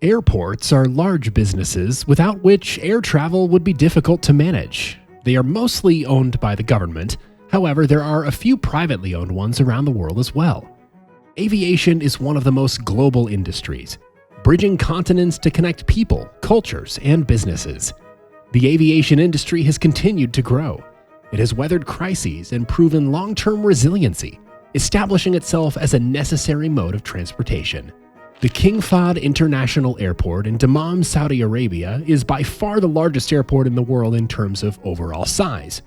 Airports are large businesses without which air travel would be difficult to manage. They are mostly owned by the government. However, there are a few privately owned ones around the world as well. Aviation is one of the most global industries, bridging continents to connect people, cultures, and businesses. The aviation industry has continued to grow. It has weathered crises and proven long-term resiliency, establishing itself as a necessary mode of transportation. The King Fahd International Airport in Dammam, Saudi Arabia, is by far the largest airport in the world in terms of overall size.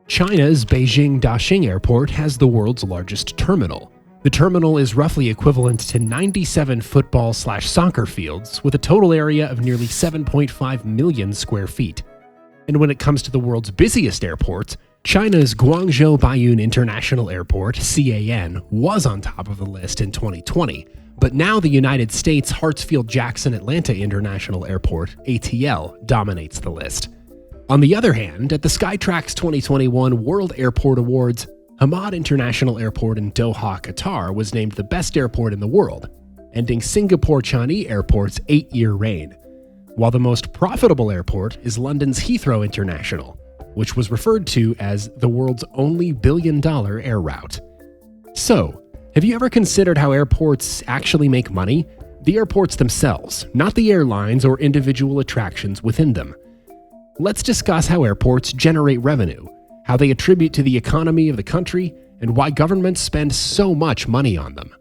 China's Beijing Daxing Airport has the world's largest terminal. The terminal is roughly equivalent to 97 football/soccer fields with a total area of nearly 7.5 million square feet. And when it comes to the world's busiest airports, China's Guangzhou Baiyun International Airport, CAN, was on top of the list in 2020, but now the United States Hartsfield-Jackson Atlanta International Airport, ATL, dominates the list. On the other hand, at the Skytrax 2021 World Airport Awards, Hamad International Airport in Doha, Qatar was named the best airport in the world, ending Singapore Changi Airport's 8-year reign. While the most profitable airport is London's Heathrow International, which was referred to as the world's only billion-dollar air route. So, have you ever considered how airports actually make money? The airports themselves, not the airlines or individual attractions within them. Let's discuss how airports generate revenue, how they attribute to the economy of the country, and why governments spend so much money on them.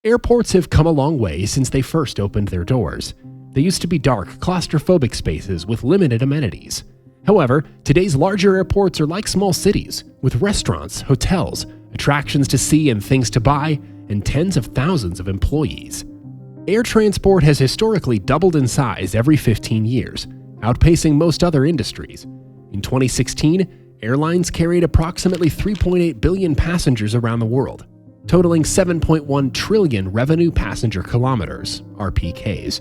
Airports have come a long way since they first opened their doors. They used to be dark, claustrophobic spaces with limited amenities. However, today's larger airports are like small cities, with restaurants, hotels, attractions to see and things to buy, and tens of thousands of employees. Air transport has historically doubled in size every 15 years, outpacing most other industries. In 2016, airlines carried approximately 3.8 billion passengers around the world, totaling 7.1 trillion revenue passenger kilometers, RPKs.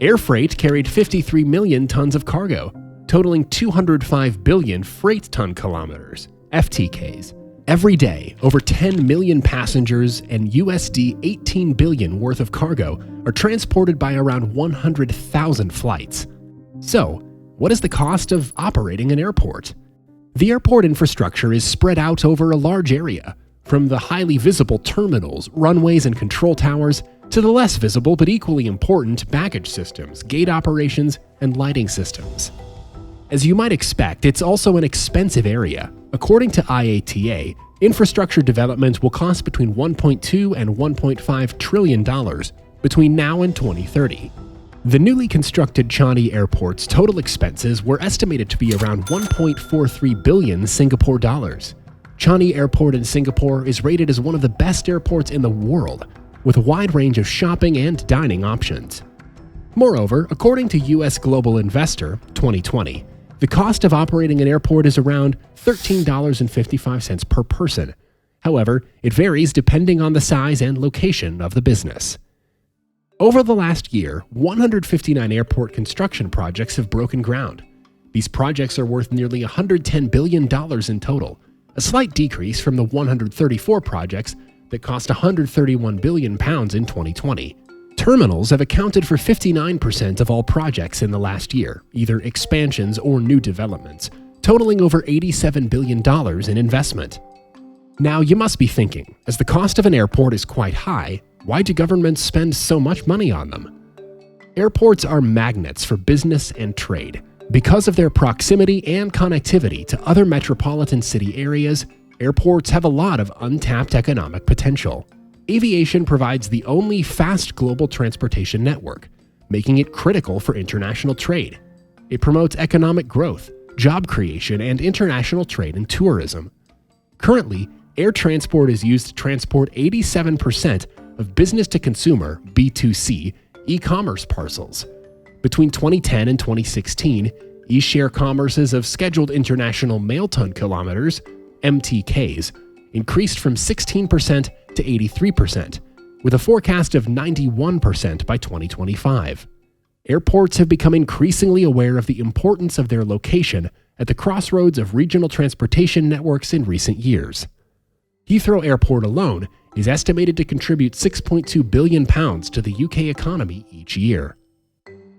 Air freight carried 53 million tons of cargo, totaling 205 billion freight ton kilometers, FTKs. Every day, over 10 million passengers and USD 18 billion worth of cargo are transported by around 100,000 flights. So, what is the cost of operating an airport? The airport infrastructure is spread out over a large area, from the highly visible terminals, runways, and control towers to the less visible but equally important baggage systems, gate operations, and lighting systems. As you might expect, it's also an expensive area. According to IATA, infrastructure development will cost between $1.2 and $1.5 trillion between now and 2030. The newly constructed Changi Airport's total expenses were estimated to be around 1.43 billion Singapore dollars. Changi Airport in Singapore is rated as one of the best airports in the world, with a wide range of shopping and dining options. Moreover, according to US Global Investor 2020, the cost of operating an airport is around $13.55 per person. However, it varies depending on the size and location of the business. Over the last year, 159 airport construction projects have broken ground. These projects are worth nearly $110 billion in total, a slight decrease from the 134 projects that cost £131 billion in 2020. Terminals have accounted for 59% of all projects in the last year, either expansions or new developments, totaling over $87 billion in investment. Now, you must be thinking, as the cost of an airport is quite high, why do governments spend so much money on them? Airports are magnets for business and trade. Because of their proximity and connectivity to other metropolitan city areas, airports have a lot of untapped economic potential. Aviation provides the only fast global transportation network, making it critical for international trade. It promotes economic growth, job creation, and international trade and tourism. Currently, air transport is used to transport 87% of business-to-consumer (B2C) e-commerce parcels. Between 2010 and 2016, e-share commerces of scheduled international mail ton kilometers (MTKs) increased from 16% to 83%, with a forecast of 91% by 2025. Airports have become increasingly aware of the importance of their location at the crossroads of regional transportation networks in recent years. Heathrow Airport alone is estimated to contribute £6.2 billion to the UK economy each year.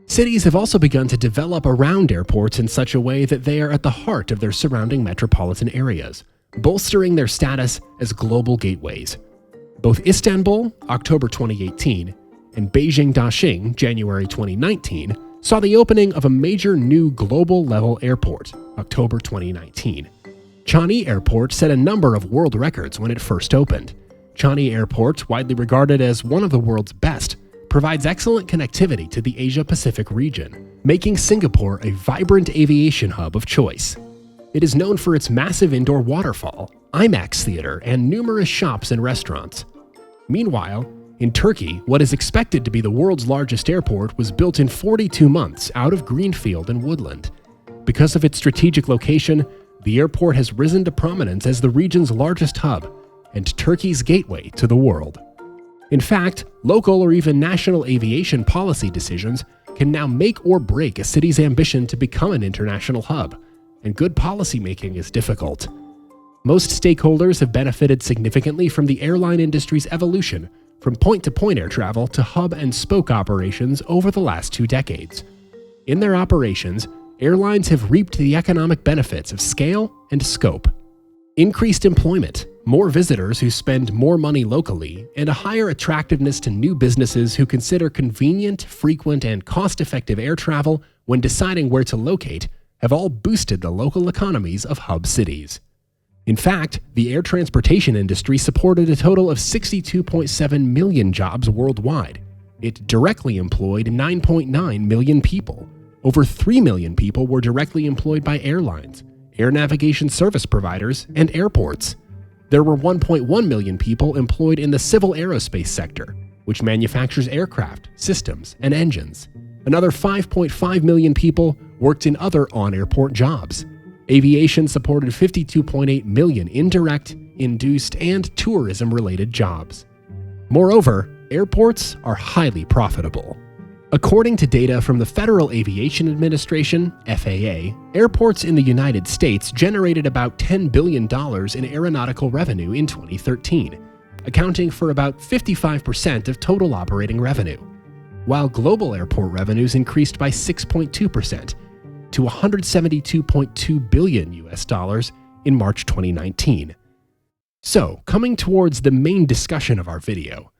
Cities have also begun to develop around airports in such a way that they are at the heart of their surrounding metropolitan areas, bolstering their status as global gateways. Both Istanbul, October 2018, and Beijing Daxing, January 2019, saw the opening of a major new global-level airport, October 2019. Changi Airport set a number of world records when it first opened. Changi Airport, widely regarded as one of the world's best, provides excellent connectivity to the Asia-Pacific region, making Singapore a vibrant aviation hub of choice. It is known for its massive indoor waterfall, IMAX theater, and numerous shops and restaurants. Meanwhile, in Turkey, what is expected to be the world's largest airport was built in 42 months out of greenfield and woodland. Because of its strategic location, the airport has risen to prominence as the region's largest hub and Turkey's gateway to the world. In fact, local or even national aviation policy decisions can now make or break a city's ambition to become an international hub, and good policymaking is difficult. Most stakeholders have benefited significantly from the airline industry's evolution from point-to-point air travel to hub and spoke operations over the last 2 decades. In their operations, airlines have reaped the economic benefits of scale and scope. Increased employment, more visitors who spend more money locally, and a higher attractiveness to new businesses who consider convenient, frequent, and cost-effective air travel when deciding where to locate have all boosted the local economies of hub cities. In fact, the air transportation industry supported a total of 62.7 million jobs worldwide. It directly employed 9.9 million people. Over 3 million people were directly employed by airlines, air navigation service providers, and airports. There were 1.1 million people employed in the civil aerospace sector, which manufactures aircraft, systems, and engines. Another 5.5 million people worked in other on-airport jobs. Aviation supported 52.8 million indirect, induced, and tourism-related jobs. Moreover, airports are highly profitable. According to data from the Federal Aviation Administration, FAA, airports in the United States generated about $10 billion in aeronautical revenue in 2013, accounting for about 55% of total operating revenue, while global airport revenues increased by 6.2% to $172.2 billion in March 2019. So, coming towards the main discussion of our video,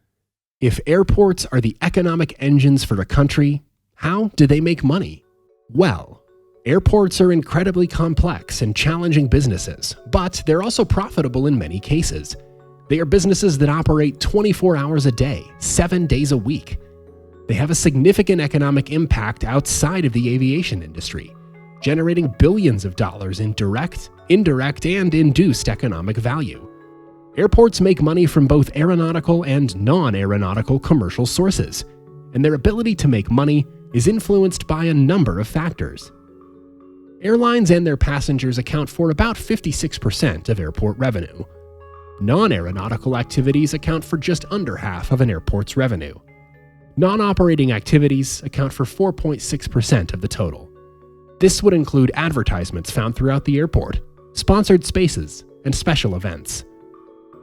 if airports are the economic engines for a country, how do they make money? Well, airports are incredibly complex and challenging businesses, but they're also profitable in many cases. They are businesses that operate 24 hours a day, 7 days a week. They have a significant economic impact outside of the aviation industry, generating billions of dollars in direct, indirect, and induced economic value. Airports make money from both aeronautical and non-aeronautical commercial sources, and their ability to make money is influenced by a number of factors. Airlines and their passengers account for about 56% of airport revenue. Non-aeronautical activities account for just under half of an airport's revenue. Non-operating activities account for 4.6% of the total. This would include advertisements found throughout the airport, sponsored spaces, and special events.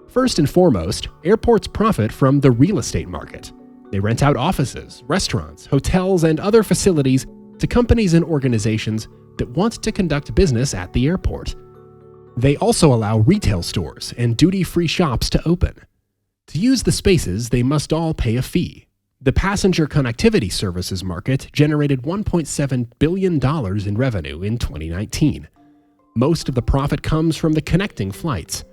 First and foremost, airports profit from the real estate market. They rent out offices, restaurants, hotels, and other facilities to companies and organizations that want to conduct business at the airport. They also allow retail stores and duty-free shops to open. To use the spaces, they must all pay a fee. The passenger connectivity services market generated $1.7 billion in revenue in 2019. Most of the profit comes from the connecting flights.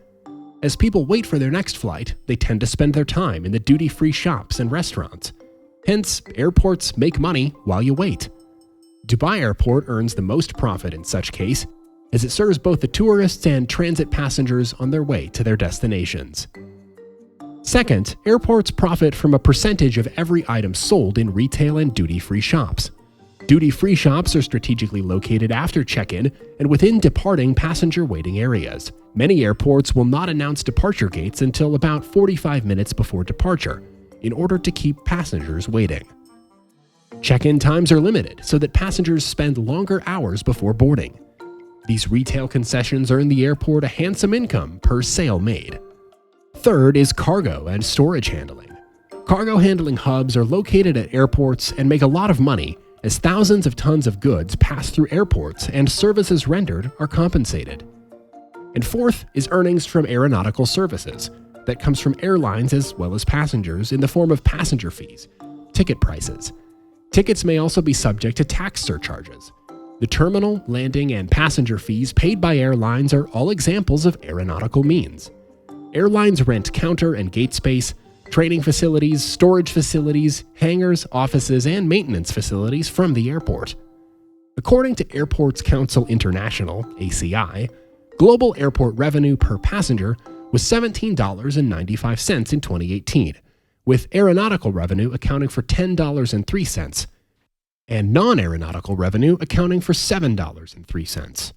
As people wait for their next flight, they tend to spend their time in the duty-free shops and restaurants. Hence, airports make money while you wait. Dubai Airport earns the most profit in such case, as it serves both the tourists and transit passengers on their way to their destinations. Second, airports profit from a percentage of every item sold in retail and duty-free shops. Duty-free shops are strategically located after check-in and within departing passenger waiting areas. Many airports will not announce departure gates until about 45 minutes before departure, in order to keep passengers waiting. Check-in times are limited so that passengers spend longer hours before boarding. These retail concessions earn the airport a handsome income per sale made. Third is cargo and storage handling. Cargo handling hubs are located at airports and make a lot of money as thousands of tons of goods pass through airports and services rendered are compensated. And fourth is earnings from aeronautical services. That comes from airlines as well as passengers in the form of passenger fees, ticket prices. Tickets may also be subject to tax surcharges. The terminal, landing, and passenger fees paid by airlines are all examples of aeronautical means. Airlines rent counter and gate space, training facilities, storage facilities, hangars, offices, and maintenance facilities from the airport. According to Airports Council International, ACI, global airport revenue per passenger was $17.95 in 2018, with aeronautical revenue accounting for $10.03, and non-aeronautical revenue accounting for $7.03.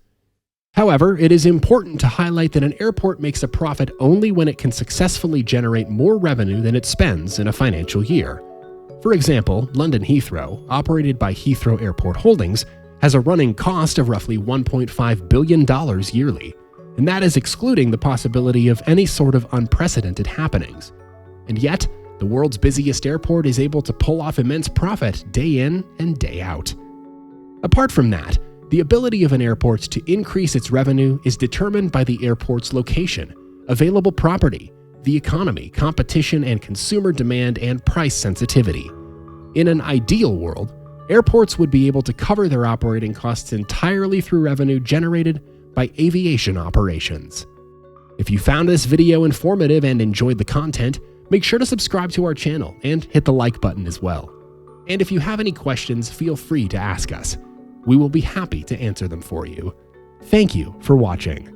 However, it is important to highlight that an airport makes a profit only when it can successfully generate more revenue than it spends in a financial year. For example, London Heathrow, operated by Heathrow Airport Holdings, has a running cost of roughly $1.5 billion yearly, and that is excluding the possibility of any sort of unprecedented happenings. And yet, the world's busiest airport is able to pull off immense profit day in and day out. Apart from that, the ability of an airport to increase its revenue is determined by the airport's location, available property, the economy, competition and consumer demand, and price sensitivity. In an ideal world, airports would be able to cover their operating costs entirely through revenue generated by aviation operations. If you found this video informative and enjoyed the content, make sure to subscribe to our channel and hit the like button as well. And if you have any questions, feel free to ask us. We will be happy to answer them for you. Thank you for watching.